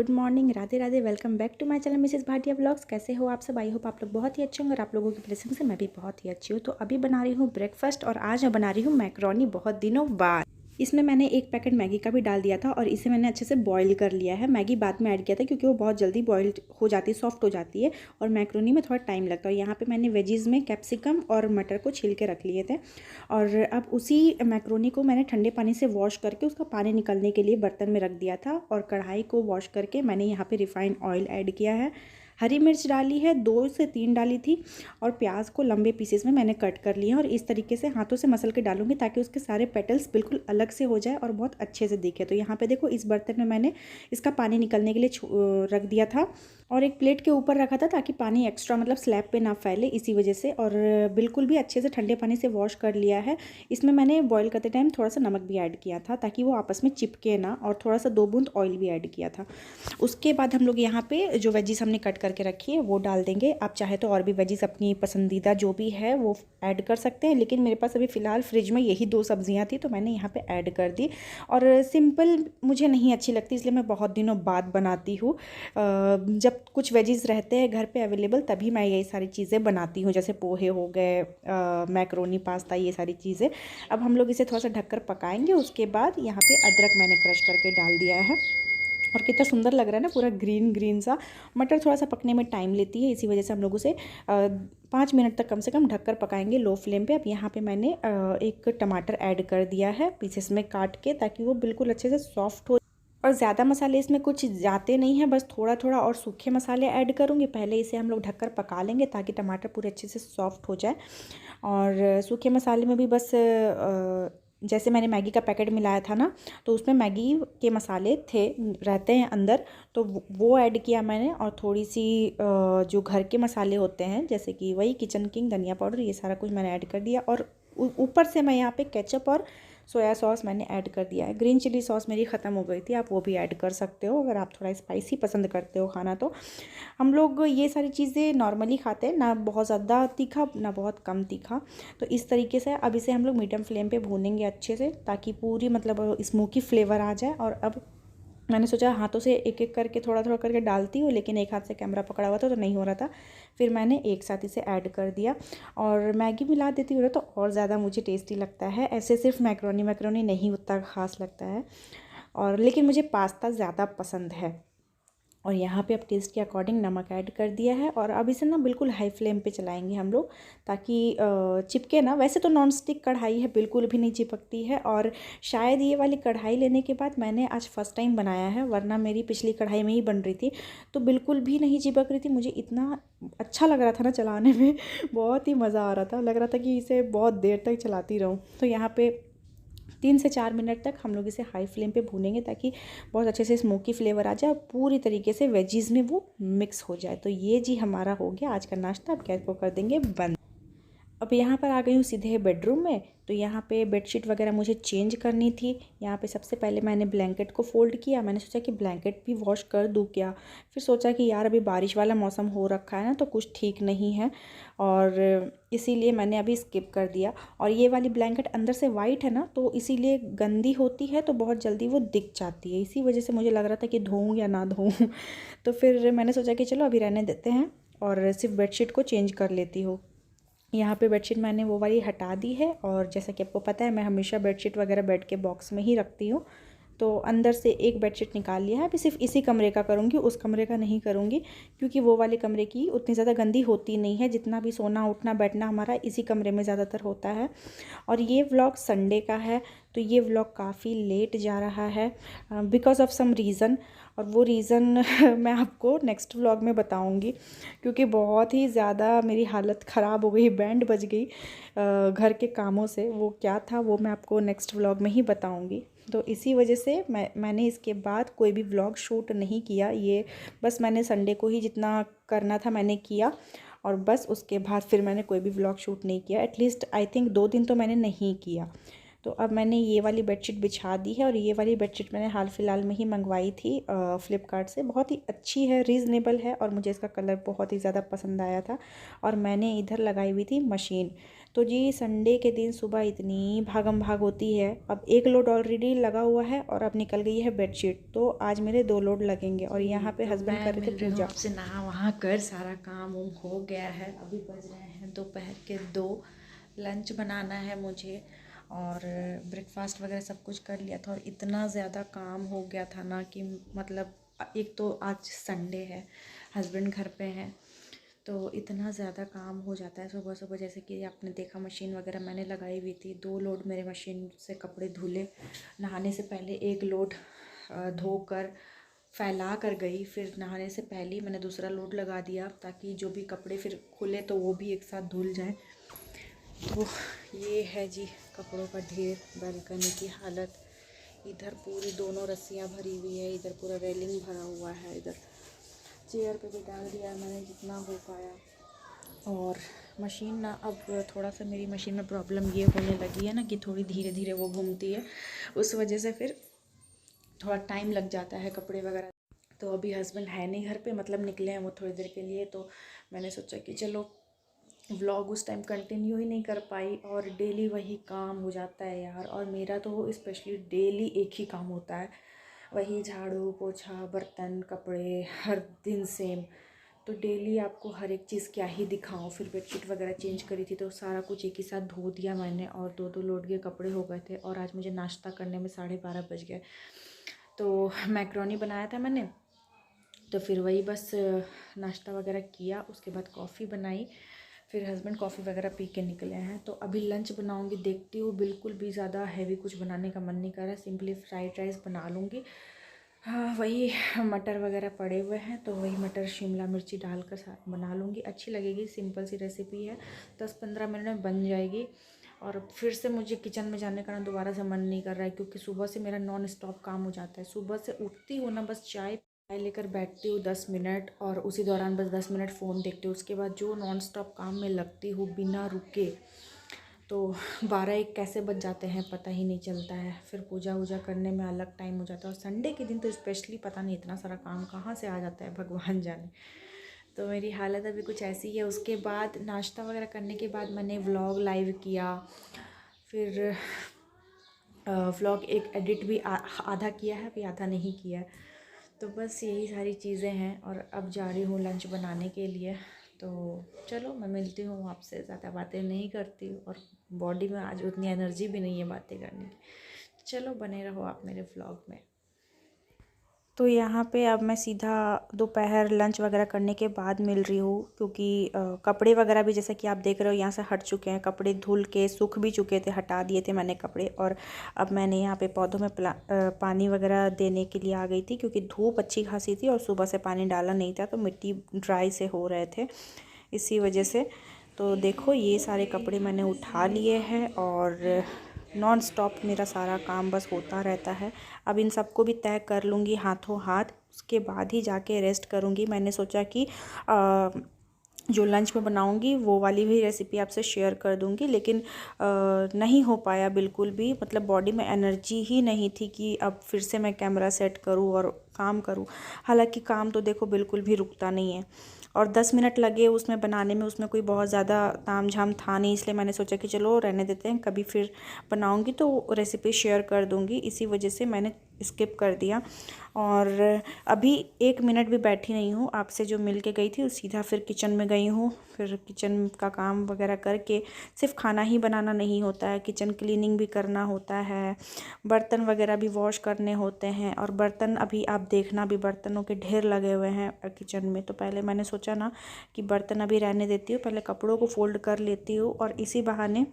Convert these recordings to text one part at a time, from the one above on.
Good morning, Radhe Radhe. Welcome back to my channel Mrs Bhatia vlogs. कैसे हो आप सब? आई होप आप लोग बहुत ही अच्छे होंगे और आप लोगों की ब्लेसिंग से मैं भी बहुत ही अच्छी हूँ। तो अभी बना रही हूँ ब्रेकफास्ट और आज मैं बना रही हूँ मैक्रोनी बहुत दिनों बाद। इसमें मैंने एक पैकेट मैगी का भी डाल दिया था और इसे मैंने अच्छे से बॉईल कर लिया है। मैगी बाद में ऐड किया था क्योंकि वो बहुत जल्दी बॉइल्ड हो जाती है, सॉफ्ट हो जाती है और मैक्रोनी में थोड़ा टाइम लगता है। यहाँ पे मैंने वेजीज़ में कैप्सिकम और मटर को छील के रख लिए थे और अब उसी मैक्रोनी को मैंने ठंडे पानी से वॉश करके उसका पानी निकलने के लिए बर्तन में रख दिया था और कढ़ाई को वॉश करके मैंने यहाँ पे रिफाइंड ऑयल ऐड किया है। हरी मिर्च डाली है, 2 से 3 डाली थी और प्याज को लंबे पीसेस में मैंने कट कर लिया और इस तरीके से हाथों से मसल के डालूंगी ताकि उसके सारे पेटल्स बिल्कुल अलग से हो जाए और बहुत अच्छे से दिखे। तो यहाँ पे देखो, इस बर्तन में मैंने इसका पानी निकलने के लिए रख दिया था और एक प्लेट के ऊपर रखा था ताकि पानी एक्स्ट्रा मतलब स्लैब पे ना फैले, इसी वजह से। और बिल्कुल भी अच्छे से ठंडे पानी से वॉश कर लिया है। इसमें मैंने बॉईल करते टाइम थोड़ा सा नमक भी ऐड किया था ताकि वो आपस में चिपके ना, और थोड़ा सा 2 बूंद ऑयल भी ऐड किया था। उसके बाद हम लोग यहाँ पे जो वेजीज हमने कट करके रखी है वो डाल देंगे। आप चाहे तो और भी वेजीज अपनी पसंदीदा जो भी है वो ऐड कर सकते हैं, लेकिन मेरे पास अभी फ़िलहाल फ्रिज में यही 2 सब्जियाँ थी तो मैंने यहाँ पे ऐड कर दी। और सिंपल मुझे नहीं अच्छी लगती, इसलिए मैं बहुत दिनों बाद बनाती हूँ। जब कुछ वेजीज रहते हैं घर पे अवेलेबल तभी मैं यही सारी चीज़ें बनाती हूँ, जैसे पोहे हो गए, मैक्रोनी, पास्ता, ये सारी चीज़ें। अब हम लोग इसे थोड़ा सा ढककर पकाएंगे। उसके बाद यहाँ पे अदरक मैंने क्रश करके डाल दिया है और कितना सुंदर लग रहा है ना, पूरा ग्रीन ग्रीन सा। मटर थोड़ा सा पकने में टाइम लेती है, इसी वजह से हम लोग उसे 5 मिनट तक कम से कम ढककर पकाएंगे लो फ्लेम पे। अब यहाँ पे मैंने एक टमाटर ऐड कर दिया है पीसेस में काट के, ताकि वो बिल्कुल अच्छे से सॉफ्ट हो। और ज़्यादा मसाले इसमें कुछ जाते नहीं हैं, बस थोड़ा थोड़ा और सूखे मसाले ऐड करूँगी। पहले इसे हम लोग ढककर पका लेंगे ताकि टमाटर पूरे अच्छे से सॉफ्ट हो जाए। और सूखे मसाले में भी बस जैसे मैंने मैगी का पैकेट मिलाया था ना, तो उसमें मैगी के मसाले रहते हैं अंदर, तो वो ऐड किया मैंने। और थोड़ी सी जो घर के मसाले होते हैं जैसे कि वही किचन किंग, धनिया पाउडर, ये सारा कुछ मैंने ऐड कर दिया। और ऊपर से मैं यहाँ पे केचप और सोया सॉस मैंने ऐड कर दिया है। ग्रीन चिली सॉस मेरी ख़त्म हो गई थी, आप वो भी ऐड कर सकते हो अगर आप थोड़ा स्पाइसी पसंद करते हो खाना। तो हम लोग ये सारी चीज़ें नॉर्मली खाते हैं, ना बहुत ज़्यादा तीखा ना बहुत कम तीखा। तो इस तरीके से अब इसे हम लोग मीडियम फ्लेम पे भूनेंगे अच्छे से, ताकि पूरी मतलब स्मोकी फ्लेवर आ जाए। और अब मैंने सोचा हाथों से एक एक करके थोड़ा थोड़ा करके डालती हूँ, लेकिन एक हाथ से कैमरा पकड़ा हुआ था तो नहीं हो रहा था। फिर मैंने एक साथ इसे ऐड कर दिया और मैगी मिला देती हूँ तो और ज़्यादा मुझे टेस्टी लगता है। ऐसे सिर्फ मैक्रोनी मैक्रोनी नहीं उतना खास लगता है, और लेकिन मुझे पास्ता ज़्यादा पसंद है। और यहाँ पे अब टेस्ट के अकॉर्डिंग नमक ऐड कर दिया है और अब इसे ना बिल्कुल हाई फ्लेम पे चलाएंगे हम लोग, ताकि चिपके ना। वैसे तो नॉन स्टिक कढ़ाई है, बिल्कुल भी नहीं चिपकती है। और शायद ये वाली कढ़ाई लेने के बाद मैंने आज फर्स्ट टाइम बनाया है, वरना मेरी पिछली कढ़ाई में ही बन रही थी तो बिल्कुल भी नहीं चिपक रही थी। मुझे इतना अच्छा लग रहा था ना चलाने में, बहुत ही मज़ा आ रहा था, लग रहा था कि इसे बहुत देर तक चलाती रहूँ। तो यहाँ पे 3 से 4 मिनट तक हम लोग इसे हाई फ्लेम पे भूनेंगे ताकि बहुत अच्छे से स्मोकी फ्लेवर आ जाए और पूरी तरीके से वेजीज़ में वो मिक्स हो जाए। तो ये जी हमारा हो गया आज का नाश्ता। अब गैस को कर देंगे बंद। अब यहाँ पर आ गई हूँ सीधे बेडरूम में। तो यहाँ पे बेडशीट वगैरह मुझे चेंज करनी थी। यहाँ पे सबसे पहले मैंने ब्लैंकेट को फ़ोल्ड किया। मैंने सोचा कि ब्लैंकेट भी वॉश कर दूँ क्या, फिर सोचा कि यार अभी बारिश वाला मौसम हो रखा है ना, तो कुछ ठीक नहीं है, और इसीलिए मैंने अभी स्किप कर दिया। और ये वाली ब्लैंकेट अंदर से वाइट है ना, तो इसीलिए गंदी होती है तो बहुत जल्दी वो दिख जाती है। इसी वजह से मुझे लग रहा था कि धोऊँ या ना धोऊँ तो फिर मैंने सोचा कि चलो अभी रहने देते हैं और सिर्फ बेडशीट को चेंज कर लेती हूँ। यहाँ पे बेडशीट मैंने वो वाली हटा दी है, और जैसा कि आपको पता है मैं हमेशा बेडशीट वगैरह बेड के बॉक्स में ही रखती हूँ। तो अंदर से एक बेडशीट निकाल लिया है। अभी सिर्फ इसी कमरे का करूँगी, उस कमरे का नहीं करूँगी, क्योंकि वो वाले कमरे की उतनी ज़्यादा गंदी होती नहीं है। जितना भी सोना उठना बैठना हमारा इसी कमरे में ज़्यादातर होता है। और ये व्लॉग संडे का है, तो ये व्लॉग काफ़ी लेट जा रहा है बिकॉज़ ऑफ सम रीज़न, और वो रीज़न मैं आपको नेक्स्ट व्लॉग में बताऊंगी, क्योंकि बहुत ही ज़्यादा मेरी हालत ख़राब हो गई, बैंड बज गई घर के कामों से। वो क्या था वो मैं आपको नेक्स्ट व्लॉग में ही बताऊंगी। तो इसी वजह से मैंने इसके बाद कोई भी व्लॉग शूट नहीं किया। ये बस मैंने संडे को ही जितना करना था मैंने किया, और बस उसके बाद फिर मैंने कोई भी व्लॉग शूट नहीं किया। एटलीस्ट आई थिंक 2 दिन तो मैंने नहीं किया। तो अब मैंने ये वाली बेडशीट बिछा दी है, और ये वाली बेडशीट मैंने हाल फिलहाल में ही मंगवाई थी फ़्लिपकार्ट से। बहुत ही अच्छी है, रीज़नेबल है, और मुझे इसका कलर बहुत ही ज़्यादा पसंद आया था। और मैंने इधर लगाई हुई थी मशीन, तो जी संडे के दिन सुबह इतनी भागम भाग होती है। अब एक लोड ऑलरेडी लगा हुआ है और अब निकल गई है बेडशीट, तो आज मेरे 2 लोड लगेंगे। और यहाँ पे हस्बैंड कर रहे थे पूजा। आपसे नहा वहाँ कर सारा काम उम हो गया है। अभी बज रहे हैं दोपहर के 2। लंच बनाना है मुझे और ब्रेकफास्ट वगैरह सब कुछ कर लिया था। और इतना ज़्यादा काम हो गया था ना कि मतलब एक तो आज संडे है, हस्बैंड घर पे हैं, तो इतना ज़्यादा काम हो जाता है सुबह सुबह। जैसे कि आपने देखा मशीन वगैरह मैंने लगाई हुई थी, 2 लोड मेरे मशीन से कपड़े धुले। नहाने से पहले एक लोड धोकर फैला कर गई, फिर नहाने से पहले ही मैंने दूसरा लोड लगा दिया ताकि जो भी कपड़े फिर खुले तो वो भी एक साथ धुल जाएं। तो ये है जी कपड़ों का ढेर, बालकनी की हालत। इधर पूरी दोनों रस्सियाँ भरी हुई है, इधर पूरा रेलिंग भरा हुआ है, इधर चेयर पे भी डाल दिया मैंने जितना हो पाया। और मशीन ना अब थोड़ा सा मेरी मशीन में प्रॉब्लम ये होने लगी है ना कि थोड़ी धीरे धीरे वो घूमती है, उस वजह से फिर थोड़ा टाइम लग जाता है कपड़े वगैरह। तो अभी हस्बैंड है नहीं घर पे, मतलब निकले हैं वो थोड़ी देर के लिए, तो मैंने सोचा कि चलो व्लॉग उस टाइम कंटिन्यू ही नहीं कर पाई। और डेली वही काम हो जाता है यार, और मेरा तो स्पेशली डेली एक ही काम होता है, वही झाड़ू पोछा बर्तन कपड़े, हर दिन सेम। तो डेली आपको हर एक चीज़ क्या ही दिखाऊं। फिर बेडशीट वगैरह चेंज करी थी तो सारा कुछ एक ही साथ धो दिया मैंने, और 2-2 लोड के कपड़े हो गए थे। और आज मुझे नाश्ता करने में 12:30 बज गए। तो मैक्रोनी बनाया था मैंने, तो फिर वही बस नाश्ता वगैरह किया, उसके बाद कॉफ़ी बनाई, फिर हस्बैंड कॉफ़ी वगैरह पी के निकले हैं। तो अभी लंच बनाऊंगी, देखती हूँ। बिल्कुल भी ज़्यादा हैवी कुछ बनाने का मन नहीं कर रहा, सिंपली फ्राइड राइस बना लूँगी। हाँ वही मटर वगैरह पड़े हुए हैं, तो वही मटर शिमला मिर्ची डालकर बना लूँगी, अच्छी लगेगी। सिंपल सी रेसिपी है, 10-15 मिनट में बन जाएगी। और फिर से मुझे किचन में जाने का ना दोबारा से मन नहीं कर रहा है, क्योंकि सुबह से मेरा नॉन स्टॉप काम हो जाता है। सुबह से उठती हूँ ना, बस चाय लेकर बैठती हूँ 10 मिनट, और उसी दौरान बस 10 मिनट फ़ोन देखती हूँ। उसके बाद जो नॉन स्टॉप काम में लगती हूँ बिना रुके, तो 12-1 कैसे बज जाते हैं पता ही नहीं चलता है। फिर पूजा वूजा करने में अलग टाइम हो जाता है, और संडे के दिन तो स्पेशली पता नहीं इतना सारा काम कहाँ से आ जाता है, भगवान जाने। तो मेरी हालत अभी कुछ ऐसी है। उसके बाद नाश्ता वगैरह करने के बाद मैंने व्लॉग लाइव किया, फिर व्लॉग एक एडिट भी आधा किया है, अभी आधा नहीं किया है। तो बस यही सारी चीज़ें हैं, और अब जा रही हूँ लंच बनाने के लिए। तो चलो मैं मिलती हूँ आपसे, ज़्यादा बातें नहीं करती हूँ, और बॉडी में आज उतनी एनर्जी भी नहीं है बातें करने की। चलो बने रहो आप मेरे व्लॉग में। तो यहाँ पे अब मैं सीधा दोपहर लंच वगैरह करने के बाद मिल रही हूँ, क्योंकि कपड़े वगैरह भी जैसे कि आप देख रहे हो यहाँ से हट चुके हैं। कपड़े धुल के सूख भी चुके थे, हटा दिए थे मैंने कपड़े। और अब मैंने यहाँ पे पौधों में पानी वगैरह देने के लिए आ गई थी, क्योंकि धूप अच्छी खासी थी और सुबह से पानी डाला नहीं था, तो मिट्टी ड्राई से हो रहे थे इसी वजह से। तो देखो ये सारे कपड़े मैंने उठा लिए हैं, और नॉन स्टॉप मेरा सारा काम बस होता रहता है। अब इन सबको भी तय कर लूँगी हाथों हाथ, उसके बाद ही जाके रेस्ट करूँगी। मैंने सोचा कि जो लंच में बनाऊँगी वो वाली भी रेसिपी आपसे शेयर कर दूँगी, लेकिन नहीं हो पाया बिल्कुल भी। मतलब बॉडी में एनर्जी ही नहीं थी कि अब फिर से मैं कैमरा सेट करूँ और काम करूँ। हालांकि काम तो देखो बिल्कुल भी रुकता नहीं है, और 10 मिनट लगे उसमें बनाने में, उसमें कोई बहुत ज़्यादा तामझाम था नहीं, इसलिए मैंने सोचा कि चलो रहने देते हैं, कभी फिर बनाऊंगी तो रेसिपी शेयर कर दूंगी। इसी वजह से मैंने स्किप कर दिया। और अभी 1 मिनट भी बैठी नहीं हूँ, आपसे जो मिल के गई थी सीधा फिर किचन में गई हूँ। फिर किचन का काम वगैरह करके, सिर्फ खाना ही बनाना नहीं होता है, किचन क्लीनिंग भी करना होता है, बर्तन वगैरह भी वॉश करने होते हैं। और बर्तन अभी आप देखना, भी बर्तनों के ढेर लगे हुए हैं किचन में। तो पहले मैंने सोचा ना कि बर्तन अभी रहने देती हूँ, पहले कपड़ों को फोल्ड कर लेती हूँ, और इसी बहाने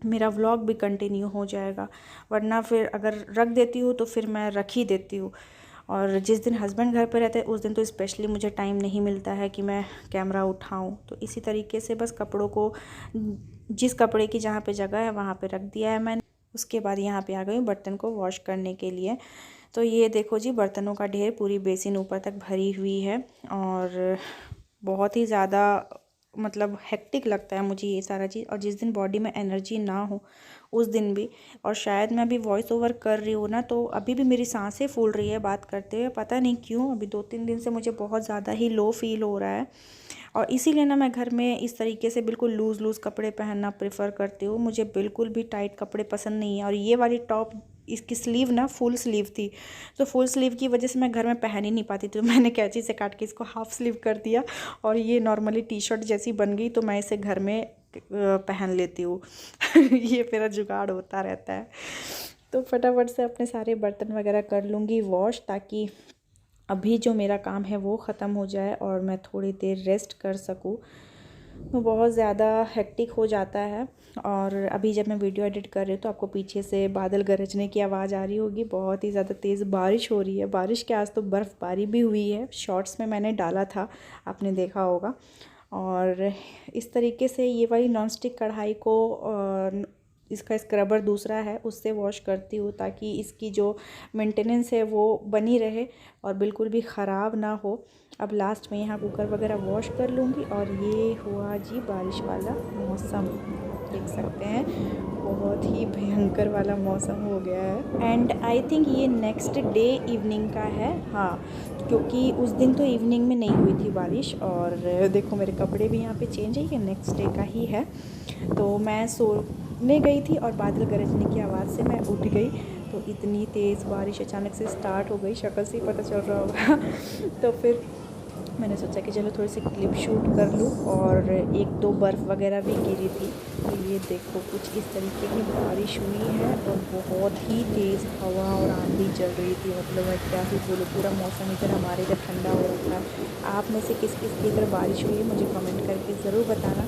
मेरा व्लॉग भी कंटिन्यू हो जाएगा। वरना फिर अगर रख देती हूँ तो फिर मैं रख ही देती हूँ। और जिस दिन हस्बैंड घर पे रहते हैं उस दिन तो स्पेशली मुझे टाइम नहीं मिलता है कि मैं कैमरा उठाऊँ। तो इसी तरीके से बस कपड़ों को, जिस कपड़े की जहाँ पे जगह है वहाँ पे रख दिया है मैंने। उसके बाद यहाँ पे आ गई हूँ बर्तन को वॉश करने के लिए। तो ये देखो जी बर्तनों का ढेर, पूरी बेसिन ऊपर तक भरी हुई है, और बहुत ही ज़्यादा मतलब हेक्टिक लगता है मुझे ये सारा चीज़। और जिस दिन बॉडी में एनर्जी ना हो उस दिन भी, और शायद मैं अभी वॉइस ओवर कर रही हूँ ना, तो अभी भी मेरी सांसें फूल रही है बात करते हुए, पता नहीं क्यों। अभी 2-3 दिन से मुझे बहुत ज़्यादा ही लो फील हो रहा है, और इसीलिए ना मैं घर में इस तरीके से बिल्कुल लूज़ कपड़े पहनना प्रेफर करती हूँ। मुझे बिल्कुल भी टाइट कपड़े पसंद नहीं है। और ये वाली टॉप, इसकी स्लीव ना फुल स्लीव थी, तो फुल स्लीव की वजह से मैं घर में पहन ही नहीं पाती, तो मैंने कैंची से काट के इसको हाफ स्लीव कर दिया और ये नॉर्मली टी शर्ट जैसी बन गई, तो मैं इसे घर में पहन लेती हूँ। ये मेरा जुगाड़ होता रहता है। तो फटाफट से अपने सारे बर्तन वगैरह कर लूँगी वॉश, ताकि अभी जो मेरा काम है वो ख़त्म हो जाए और मैं थोड़ी देर रेस्ट कर सकूँ। तो बहुत ज़्यादा हेक्टिक हो जाता है। और अभी जब मैं वीडियो एडिट कर रही हूँ तो आपको पीछे से बादल गरजने की आवाज़ आ रही होगी। बहुत ही ज़्यादा तेज़ बारिश हो रही है। बारिश के आज तो बर्फ़बारी भी हुई है, शॉर्ट्स में मैंने डाला था, आपने देखा होगा। और इस तरीके से ये वाली नॉन स्टिक कढ़ाई को इसका स्क्रबर दूसरा है उससे वॉश करती हूँ, ताकि इसकी जो मेंटेनेंस है वो बनी रहे और बिल्कुल भी ख़राब ना हो। अब लास्ट में यहाँ कुकर वगैरह वॉश कर लूँगी। और ये हुआ जी बारिश वाला मौसम, देख सकते हैं बहुत ही भयंकर वाला मौसम हो गया है। एंड आई थिंक ये नेक्स्ट डे इवनिंग का है, हाँ, क्योंकि उस दिन तो इवनिंग में नहीं हुई थी बारिश। और देखो मेरे कपड़े भी यहाँ पे चेंज है, ये नेक्स्ट डे का ही है। तो मैं सोने गई थी और बादल गरजने की आवाज़ से मैं उठ गई, तो इतनी तेज़ बारिश अचानक से स्टार्ट हो गई, शक्ल से ही पता चल रहा होगा। तो फिर मैंने सोचा कि चलो थोड़ी सी क्लिप शूट कर लूँ। और एक दो बर्फ़ वगैरह भी गिरी थी, तो ये देखो कुछ इस तरीके की बारिश हुई है और बहुत ही तेज़ हवा और आंधी चल रही थी। मतलब मैं क्या ही बोलूँ, पूरा मौसम इधर हमारे इधर ठंडा हो रखा है। आप में से किस किस की इधर बारिश हुई है मुझे कमेंट करके ज़रूर बताना।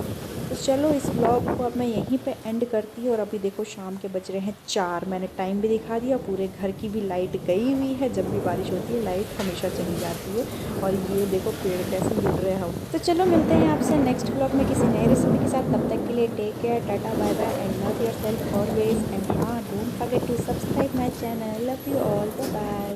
तो चलो इस व्लॉग को अब मैं यहीं पे एंड करती हूँ। और अभी देखो शाम के बज रहे हैं 4, मैंने टाइम भी दिखा दिया। पूरे घर की भी लाइट गई हुई है, जब भी बारिश होती है लाइट हमेशा चली जाती है। और ये देखो पेड़ कैसे गिर रहे हैं। तो चलो मिलते हैं आपसे नेक्स्ट व्लॉग में किसी नए रेसिपी के साथ। तब तक के लिए take care, tata bye bye and love yourself always. And हाँ, don't forget to subscribe my channel. Love you all, bye bye.